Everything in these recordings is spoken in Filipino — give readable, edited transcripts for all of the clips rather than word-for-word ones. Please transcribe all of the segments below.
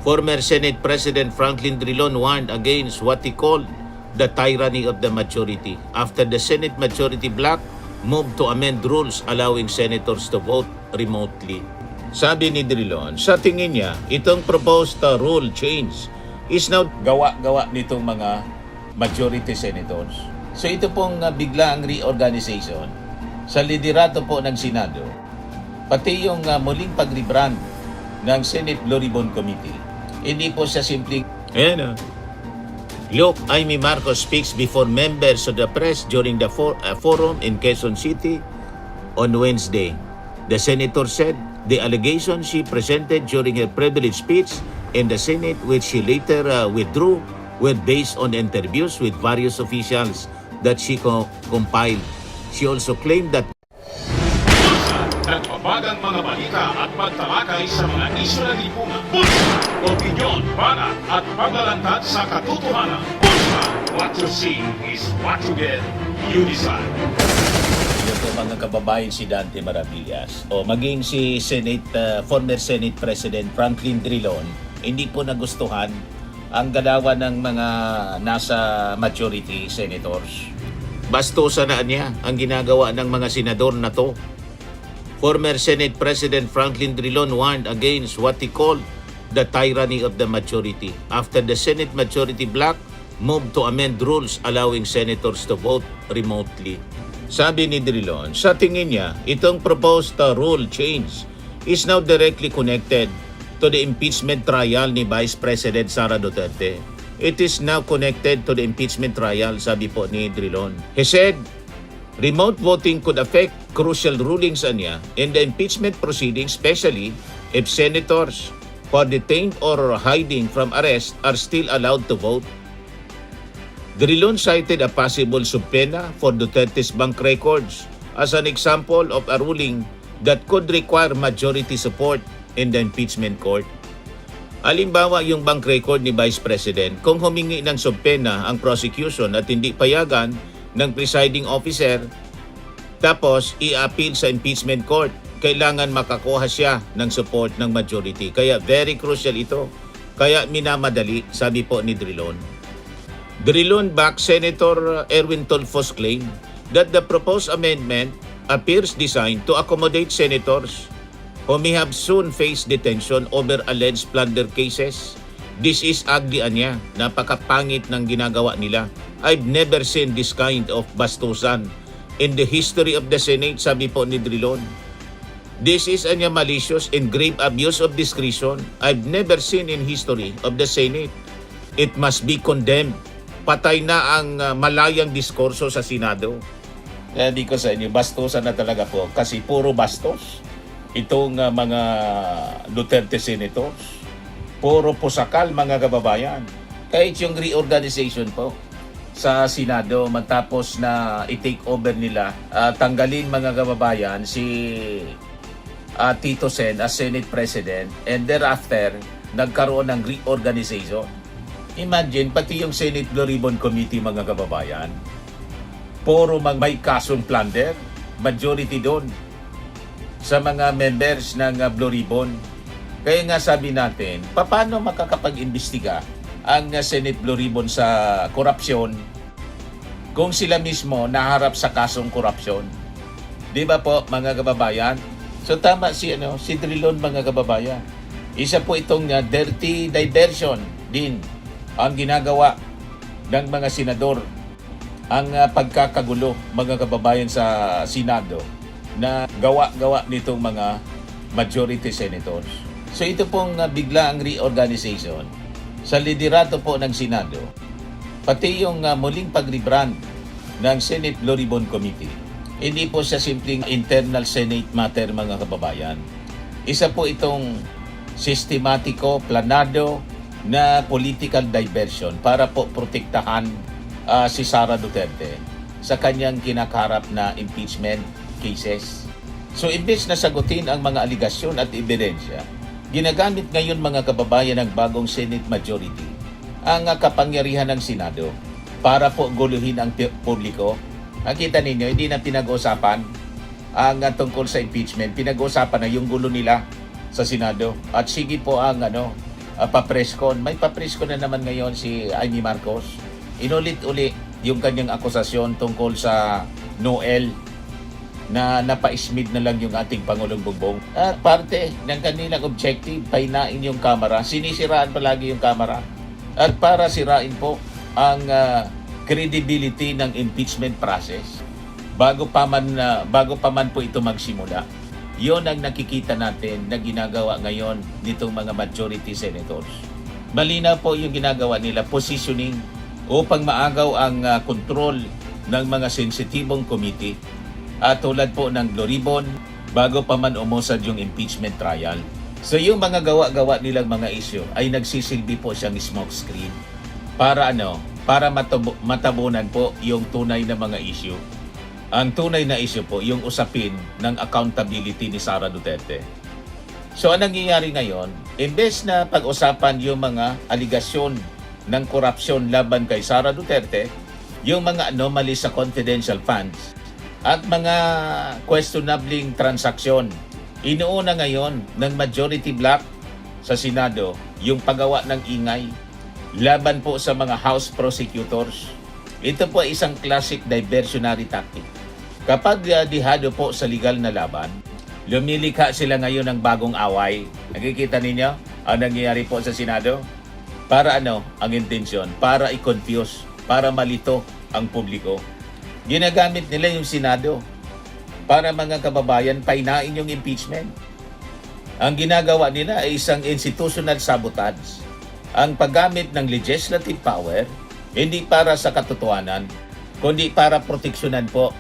Former Senate President Franklin Drilon warned against what he called the tyranny of the majority after the Senate majority bloc moved to amend rules allowing senators to vote remotely. Sabi ni Drilon, sa tingin niya, itong proposed rule change is now gawa-gawa nitong mga majority senators. So ito pong biglaang reorganization sa liderato po ng Senado, pati yung muling pag-rebrand ng Senate Blue Ribbon Committee, hindi po siya simpleng Look, Amy Marcos speaks before members of the press during the forum in Quezon City on Wednesday. The senator said the allegations she presented during her privilege speech in the Senate, which she later withdrew, were based on interviews with various officials that she compiled. She also claimed that nagbabagang mga balita at pagtalakay sa mga isyu ng lipunan. Bulsa! Opinyon, banat at paglalantad sa katotohanan. Bulsa! What you see is what you get. You decide. Yan po mga kababayan, si Dante Maravillas o maging si former Senate President Franklin Drilon, hindi po nagustuhan ang galawan ng mga nasa majority senators. Bastusan na niya ang ginagawa ng mga senador na to. Former Senate President Franklin Drilon warned against what he called the tyranny of the majority after the Senate majority bloc moved to amend rules allowing senators to vote remotely. Sabi ni Drilon, sa tingin niya, itong proposed rule change is now directly connected to the impeachment trial ni Vice President Sara Duterte. It is now connected to the impeachment trial, sabi po ni Drilon. He said, remote voting could affect crucial rulings niya in the impeachment proceedings, especially if senators who are detained or hiding from arrest are still allowed to vote. Drilon cited a possible subpoena for Duterte's bank records as an example of a ruling that could require majority support in the impeachment court. Halimbawa, yung bank record ni Vice President, kung humingi ng subpoena ang prosecution at hindi payagan ng presiding officer, tapos i-appeal sa impeachment court, kailangan makakuha siya ng support ng majority. Kaya very crucial ito. Kaya minamadali, sabi po ni Drilon. Drilon backed Senator Erwin Tulfo's claim that the proposed amendment appears designed to accommodate senators who may have soon face detention over alleged plunder cases. This is ugly anya. Napakapangit ng ginagawa nila. I've never seen this kind of bastusan in the history of the Senate, sabi po ni Drilon. This is anya malicious and grave abuse of discretion I've never seen in history of the Senate. It must be condemned. Patay na ang malayang diskurso sa Senado. Kaya di ko sa inyo, bastusan na talaga po kasi puro bastos. Itong mga Duterte senators, puro pusakal mga kababayan. Kahit yung reorganization po sa Senado matapos na i-take over nila, tanggalin mga kababayan si Tito Sen as Senate President and thereafter nagkaroon ng reorganization. Imagine, pati yung Senate Blue Ribbon Committee mga kababayan, puro may kasong plunder, majority doon sa mga members ng Blue Ribbon. Kaya nga sabi natin, paano makakapag-imbestiga ang Senate Blue Ribbon sa korupsyon kung sila mismo naharap sa kasong korupsyon? Di ba po mga kababayan? So tama si Drilon mga kababayan. Isa po itong dirty diversion din ang ginagawa ng mga senador, ang pagkakagulo mga kababayan sa Senado na gawa-gawa nitong mga majority senators. So ito pong biglaang reorganization sa liderato po ng Senado, pati yung muling pag-rebrand ng Senate Blue Ribbon Committee, hindi po siya simpleng internal Senate matter mga kababayan. Isa po itong sistematiko, planado na political diversion para po protektahan si Sara Duterte sa kanyang kinakarap na impeachment cases. So imbes na sagutin ang mga aligasyon at ebidensya, ginagamit ngayon mga kababayan ng bagong Senate majority ang kapangyarihan ng Senado para po guluhin ang publiko. Nakita ninyo, hindi na pinag-uusapan ang tungkol sa impeachment. Pinag-uusapan na yung gulo nila sa Senado. At sige po ang papreskon. May papreskon na naman ngayon si Amy Marcos. Inulit-uli yung kanyang akusasyon tungkol sa Noel na napaismid na lang yung ating Pangulong Bongbong. At parte ng kanilang objective, painain yung kamera. Sinisiraan palagi yung kamera. At para sirain po ang credibility ng impeachment process bago pa man po ito magsimula. Yon ang nakikita natin na ginagawa ngayon nitong mga majority senators. Malinaw po yung ginagawa nila, positioning upang maagaw ang kontrol ng mga sensitibong committee at tulad po ng Blue Ribbon bago pa man umusad yung impeachment trial. So yung mga gawa-gawa nilang mga issue ay nagsisilbi po siyang smoke screen para para matabunan po yung tunay na mga issue. Ang tunay na issue po, yung usapin ng accountability ni Sara Duterte. So anong nangyayari ngayon? Imbes na pag-usapan yung mga aligasyon ng korupsyon laban kay Sara Duterte, yung mga anomaly sa confidential funds at mga questionabling transaksyon, inuuna ngayon ng majority bloc sa Senado yung paggawa ng ingay laban po sa mga House prosecutors. Ito po ay isang classic diversionary tactic. Kapag dihado po sa legal na laban, lumilikha sila ngayon ng bagong away. Nakikita ninyo ang nangyayari po sa Senado? Para ang intensyon? Para i-confuse, para malito ang publiko. Ginagamit nila yung Senado para mga kababayan painain yung impeachment. Ang ginagawa nila ay isang institutional sabotage. Ang paggamit ng legislative power, hindi para sa katotohanan, kundi para proteksyonan po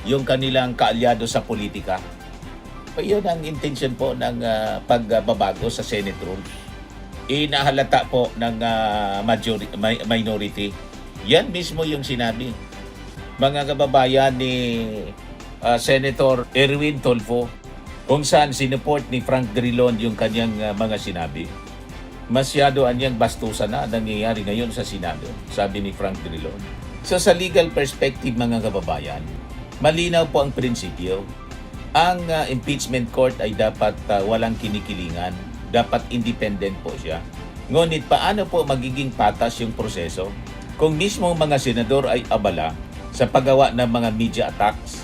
yung kanilang kaalyado sa politika. Yun ang intention po ng pagbabago sa Senate rules. Inahalata po ng minority. Yan mismo yung sinabi. Mga kababayan ni Senator Erwin Tulfo, kung saan sinuport ni Frank Drilon yung kanyang mga sinabi. Masyado anyang bastusan na nangyayari ngayon sa Senado, sabi ni Frank Drilon. So sa legal perspective mga kababayan, malinaw po ang prinsipyo. Ang impeachment court ay dapat walang kinikilingan, dapat independent po siya. Ngunit paano po magiging patas yung proseso kung mismo mga senador ay abala sa paggawa ng mga media attacks,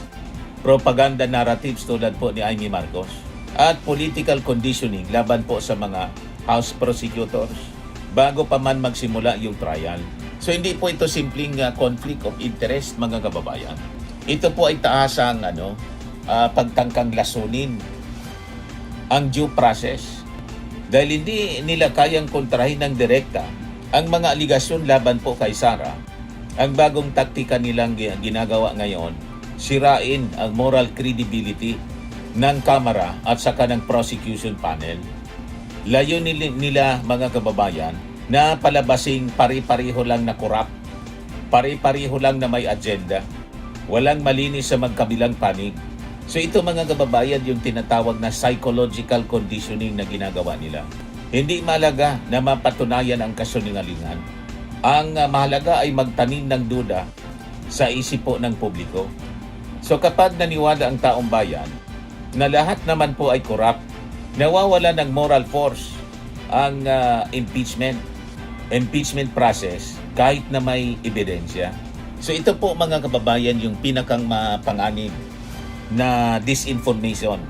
propaganda narratives tulad po ni Amy Marcos, at political conditioning laban po sa mga House prosecutors bago pa man magsimula yung trial. So hindi po ito simpleng conflict of interest mga kababayan. Ito po ay taasang pagtangkang lasunin ang due process dahil hindi nila kayang kontrahin ng direkta ang mga aligasyon laban po kay Sara. Ang bagong taktika nilang ginagawa ngayon, sirain ang moral credibility ng Kamara at saka ng prosecution panel. Layunin nila mga kababayan na palabasing pari-pariho lang na korap, pari-pariho lang na may agenda, walang malinis sa magkabilang panig. So ito mga kababayan yung tinatawag na psychological conditioning na ginagawa nila. Hindi mahalaga na mapatunayan ang kasinungalingan. Ang mahalaga ay magtanim ng duda sa isip po ng publiko. So kapag naniwala ang taong bayan na lahat naman po ay korap, nawawala ng moral force ang impeachment process kahit na may ebidensya. So ito po mga kababayan yung pinakang mapanganib na disinformation.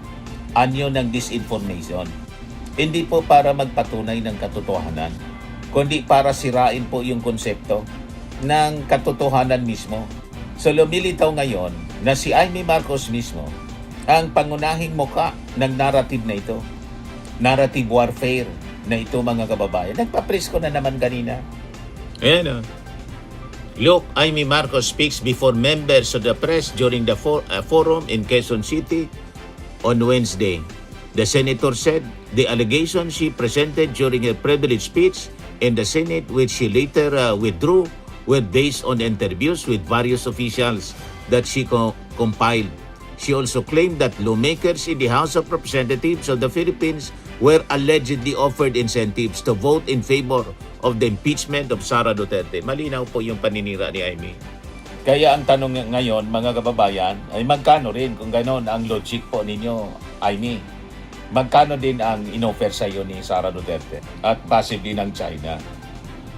Anyo ng disinformation. Hindi po para magpatunay ng katotohanan, kundi para sirain po yung konsepto ng katotohanan mismo. So lumilitaw ngayon na si Amy Marcos mismo ang pangunahing muka ng narrative na ito. Narrative warfare na ito mga kababayan. Nagpapresko na naman kanina. Ayan. Look, Amy Marcos speaks before members of the press during the forum in Quezon City on Wednesday. The senator said the allegations she presented during her privilege speech in the Senate, which she later withdrew, were based on interviews with various officials that she compiled. She also claimed that lawmakers in the House of Representatives of the Philippines were allegedly offered incentives to vote in favor of the impeachment of Sara Duterte. Malinaw po yung paninira ni Amy. Kaya ang tanong ngayon, mga kababayan, ay magkano rin kung gano'n ang logic po ninyo, Amy? magkano din ang inoffer sa iyo ni Sara Duterte at possibly ng China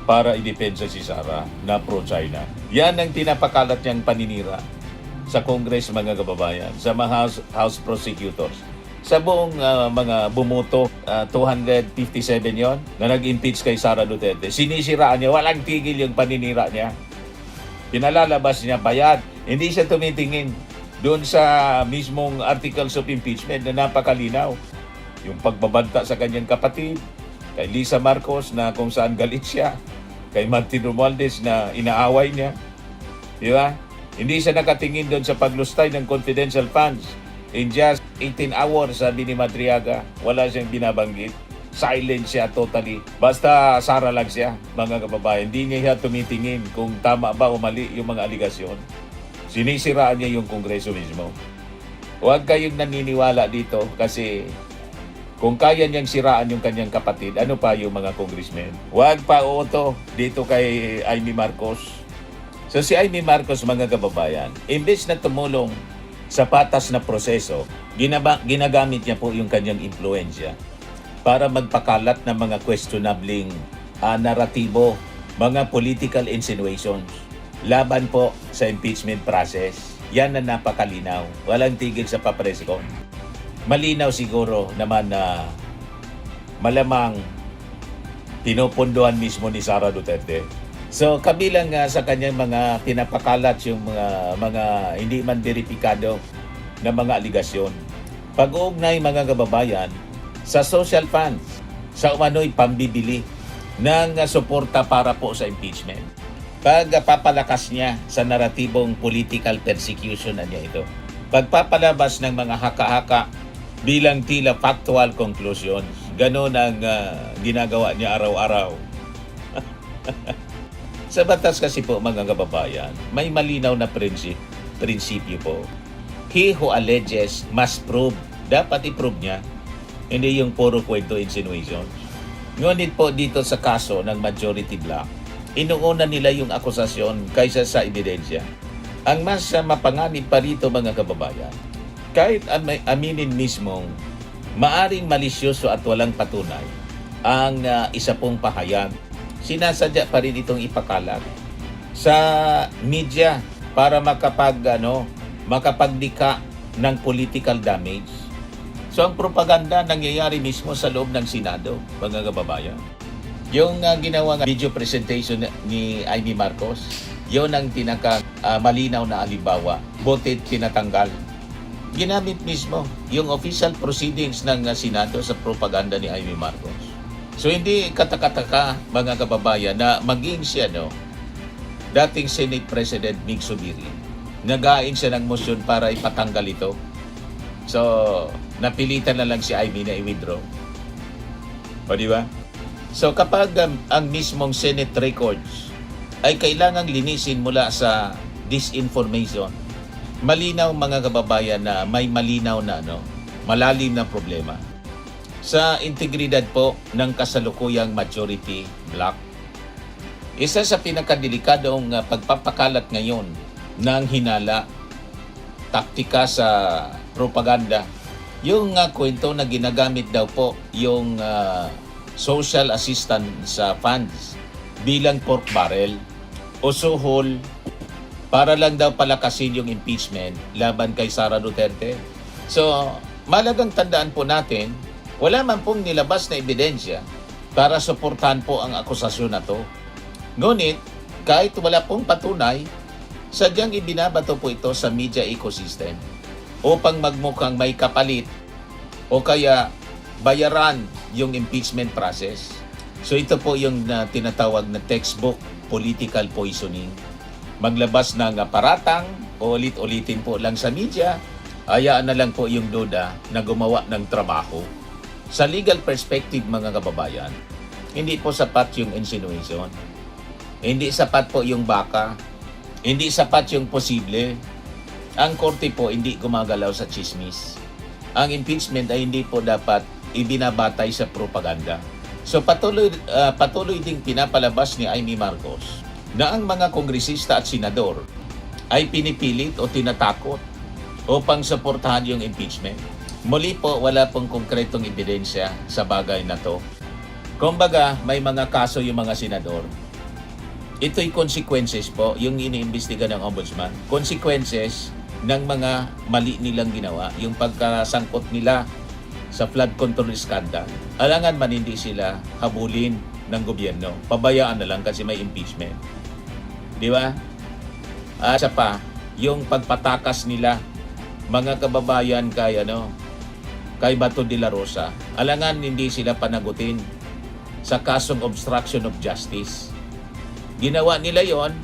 para idepensa si Sara na pro-China. Yan ang tinapakalat niyang paninira sa Congress, mga kababayan, sa mga House prosecutors. Sa buong mga bumoto, 257 yon na nag-impeach kay Sara Duterte. Sinisiraan niya, walang tigil yung paninira niya. Pinalalabas niya bayad. Hindi siya tumitingin doon sa mismong articles of impeachment na napakalinaw. Yung pagbabanta sa kanyang kapatid, kay Lisa Marcos na kung saan galit siya, kay Martin Romualdez na inaaway niya. Di ba? Hindi siya nakatingin doon sa paglustay ng confidential funds. In just 18 hours, sabi ni Madriaga, wala siyang binabanggit. Silent siya totally. Basta Sara lang siya, mga kababayan. Hindi niya tumitingin kung tama ba o mali yung mga aligasyon. Sinisiraan niya yung Kongreso mismo. Huwag kayong naniniwala dito kasi kung kaya niyang siraan yung kanyang kapatid, ano pa yung mga congressmen? Huwag pa uto dito kay Amy Marcos. So si Amy Marcos, mga kababayan, imbes na tumulong sa patas na proseso, ginagamit niya po yung kanyang impluensya para magpakalat ng mga questionabling naratibo, mga political insinuations laban po sa impeachment process. Yan na napakalinaw. Walang tigil sa papresko. Malinaw siguro naman na malamang pinupunduhan mismo ni Sara Duterte. So kabilang sa kanyang mga pinapakalat yung mga hindi man veripikado na mga aligasyon. Pag-uugnay, mga kababayan, sa social funds, sa umano'y pambibili ng suporta para po sa impeachment. Pagpapalakas niya sa naratibong political persecution na niya ito. Pagpapalabas ng mga haka-haka bilang tila factual conclusions. Ganon ang ginagawa niya araw-araw. Sa batas kasi po, mga kababayan, may malinaw na prinsipyo po. He who alleges must prove. Dapat i-prove niya. Hindi yung puro kwento insinuations. Ngunit po dito sa kaso ng majority bloc, inuuna nila yung akusasyon kaysa sa ebidensya. Ang mas mapanganib pa rito, mga kababayan, kahit aminin mismong maaring malisyoso at walang patunay ang isa pong pahayag, sinasadya pa rin itong ipakalat sa media para makapagdika ng political damage. So ang propaganda nangyayari mismo sa loob ng Senado, mga kababayan. Yung ginawang video presentation ni Amy Marcos, yun ang malinaw na halimbawa, butit tinatanggal. Ginamit mismo yung official proceedings ng Senado sa propaganda ni Amy Marcos. So hindi katakataka, mga kababayan, na maging siya, dating Senate President Mig Subiri, nagain siya ng motion para ipatanggal ito. So, napilitan na lang si Amy na i-withdraw. O di ba? So kapag ang mismong Senate records ay kailangang linisin mula sa disinformation, malinaw, mga kababayan, na may malinaw na malalim na problema sa integridad po ng kasalukuyang majority bloc. Isa sa pinakadelikadong pagpapakalat ngayon ng hinala, taktika sa propaganda, yung kwento na ginagamit daw po yung social assistance funds bilang pork barrel o suhol para lang daw palakasin yung impeachment laban kay Sara Duterte. So, malagang tandaan po natin, wala man pong nilabas na ebidensya para suportahan po ang akusasyon na to. Ngunit, kahit wala pong patunay, sadyang ibinabato po ito sa media ecosystem upang magmukhang may kapalit o kaya bayaran yung impeachment process. So ito po yung tinatawag na textbook political poisoning. Maglabas ng paratang o ulit-ulitin po lang sa media, hayaan na lang po yung duda na gumawa ng trabaho. Sa legal perspective, mga kababayan, hindi po sapat yung insinuation. Hindi sapat po yung baka. Hindi sapat yung posible. Ang korte po hindi gumagalaw sa chismis. Ang impeachment ay hindi po dapat ibinabatay sa propaganda. So patuloy ding pinapalabas ni Amy Marcos na ang mga kongresista at senador ay pinipilit o tinatakot upang suportahan yung impeachment. Muli po, wala pong konkretong ebidensya sa bagay na to. Kumbaga, may mga kaso yung mga senador. Ito'y consequences po, yung iniimbestiga ng ombudsman. Consequences ng mga mali nilang ginawa, yung pagkasangkot nila sa flood control scandal. Alangan man hindi sila habulin ng gobyerno. Pabayaan na lang kasi may impeachment. Di ba? At isa pa, yung pagpatakas nila, mga kababayan kay Bato de la Rosa, alangan hindi sila panagutin sa kasong obstruction of justice. Ginawa nila yon,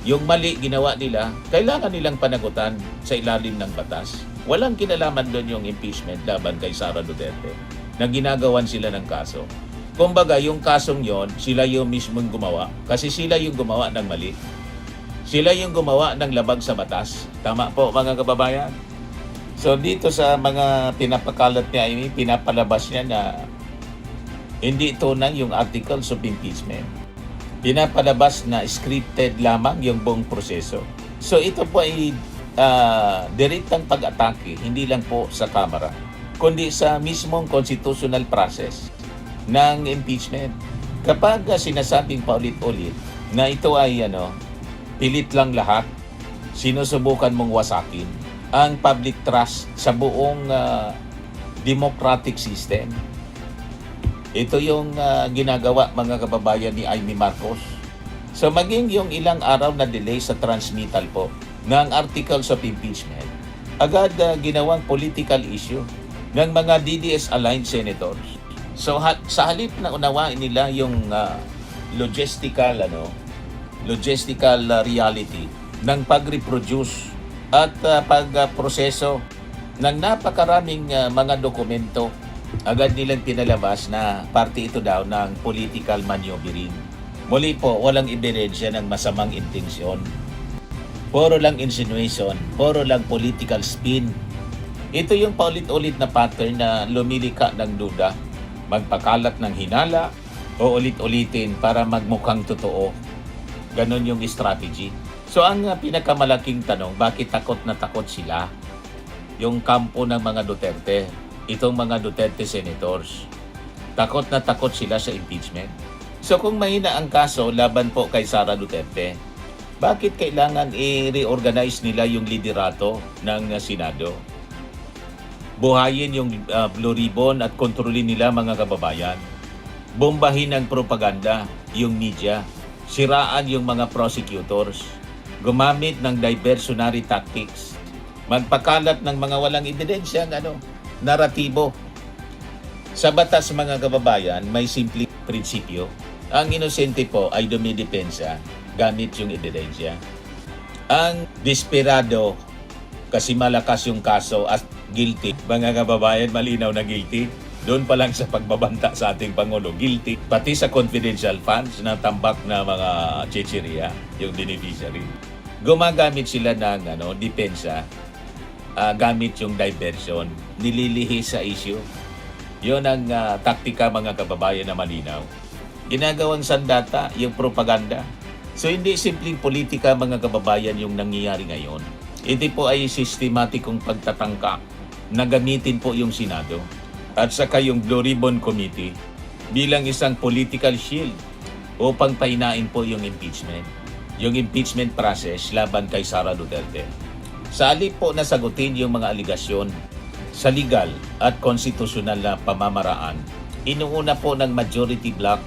yung mali ginawa nila, kailangan nilang panagutan sa ilalim ng batas. Walang kinalaman doon yung impeachment laban kay Sara Duterte na ginagawan sila ng kaso. Kumbaga, yung kasong yon, sila yung mismong gumawa kasi sila yung gumawa ng mali. Sila yung gumawa ng labag sa batas. Tama po mga kababayan? So dito sa mga pinapakalat niya, pinapalabas niya na hindi tunay yung articles of impeachment. Pinapalabas na scripted lamang yung buong proseso. So ito po ay direktang pag-atake, hindi lang po sa Kamara, kundi sa mismong constitutional process ng impeachment. Kapag sinasabing paulit-ulit na ito ay pilit lang lahat, sinusubukan mong wasakin ang public trust sa buong democratic system. Ito yung ginagawa mga kababayan ni Amy Marcos. So maging yung ilang araw na delay sa transmittal po ng articles of impeachment, agad ginawang political issue ng mga DDS-aligned senators. So sa halip na unawain nila yung logistical reality ng pag-reproduce at pagproseso ng napakaraming mga dokumento, agad nilang pinalabas na parte ito daw ng political maneuvering. Muli po, walang ebidensya ng masamang intensyon. Puro lang insinuation, puro lang political spin. Ito yung paulit-ulit na pattern na lumilika ng duda, magpakalat ng hinala o ulit-ulitin para magmukhang totoo. Ganon yung strategy. So ang pinakamalaking tanong, bakit takot na takot sila? Yung kampo ng mga Duterte, itong mga Duterte senators, takot na takot sila sa impeachment. So kung mahina ang kaso laban po kay Sara Duterte, bakit kailangan i-reorganize nila yung liderato ng Senado? Buhayin yung Blue Ribbon at kontrolin nila mga kababayan. Bombahin ng propaganda yung media. Siraan yung mga prosecutors. Gumamit ng diversionary tactics. Magpakalat ng mga walang ebidensyang naratibo. Sa batas mga kababayan, may simpleng prinsipyo. Ang inosente po ay dumidepensa gamit yung ebidensya. Ang desperado kasi malakas yung kaso at guilty. Mga kababayan, malinaw na guilty. Doon pa lang sa pagbabanta sa ating Pangulo, guilty. Pati sa confidential funds na tambak na mga chichiria, yung beneficiary. Gumagamit sila ng depensa, gamit yung diversion, nililihi sa issue. Yun ang taktika mga kababayan na malinaw. Ginagawang sandata yung propaganda. So hindi simpleng politika mga kababayan yung nangyayari ngayon. Ito po ay sistematikong pagtatangka na gamitin po yung Senado at saka yung Blue Ribbon Committee bilang isang political shield upang pahinain po yung impeachment process laban kay Sara Duterte. Sa halip po na sagutin yung mga aligasyon sa legal at konstitusyonal na pamamaraan, inuuna po ng majority bloc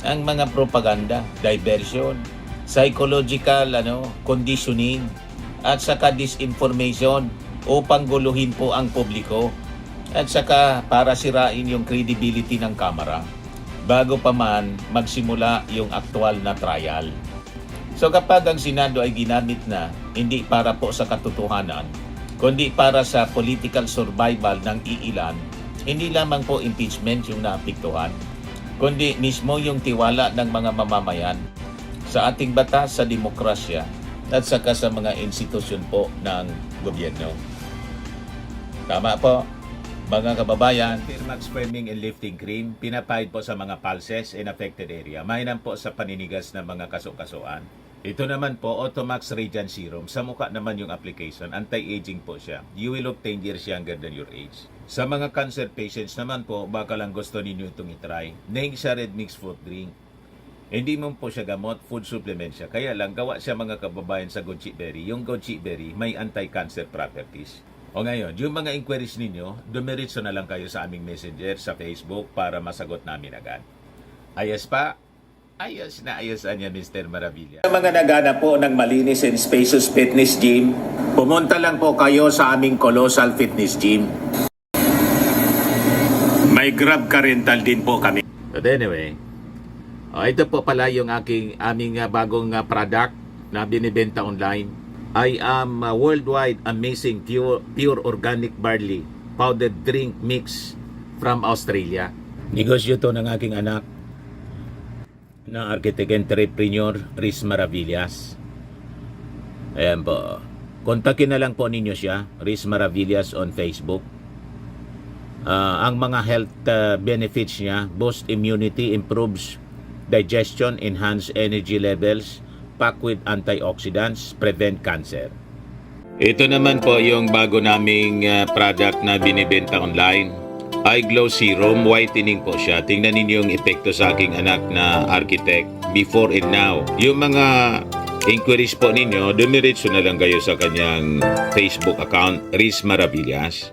ang mga propaganda, diversion, psychological conditioning at saka disinformation upang guluhin po ang publiko at saka para sirain yung credibility ng Kamara bago pa man magsimula yung aktual na trial. So kapag ang Senado ay ginamit na hindi para po sa katotohanan, kundi para sa political survival ng iilan, hindi lamang po impeachment yung naapektuhan, kundi mismo yung tiwala ng mga mamamayan sa ating batas, sa demokrasya, at saka sa mga institusyon po ng gobyerno. Tama po, mga kababayan. Firmax Firming and Lifting Cream, pinapahid po sa mga pulses in affected area. Mainam po sa paninigas ng mga kaso-kasuan. Ito naman po, Automax Radiant Serum. Sa mukha naman yung application. Anti-aging po siya. You will look 10 years younger than your age. Sa mga cancer patients naman po, baka lang gusto ninyo itong itry. Neng siya red mixed fruit drink. Hindi mo po siya gamot, food supplement siya. Kaya lang, gawa siya mga kababayan sa goji berry. Yung goji berry may anti-cancer properties. O ngayon, yung mga inquiries ninyo, dumiritso na lang kayo sa aming messenger sa Facebook para masagot namin agad. Ayos pa? Ayos na ayos niya, Mr. Maravilla. Sa mga nagana po ng malinis and spacious fitness gym, pumunta lang po kayo sa aming Colossal Fitness Gym. May Grab car rental din po kami. But anyway, ito po pala yung aming bagong product na binibenta online. I am worldwide amazing pure organic barley powdered drink mix from Australia. Negosyo to ng aking anak na architect entrepreneur Riz Maravillas. Ayan po. Kontakin na lang po ninyo siya, Riz Maravillas on Facebook. Ang mga health benefits niya, boost immunity, improves digestion, enhance energy levels, packed with antioxidants, prevent cancer. Ito naman po yung bago naming product na binibenta online. Eye Glow Serum, whitening po siya. Tingnan ninyo yung epekto sa aking anak na architect before and now. Yung mga inquiries po ninyo, dumiretso na lang kayo sa kanyang Facebook account, Riz Maravillas.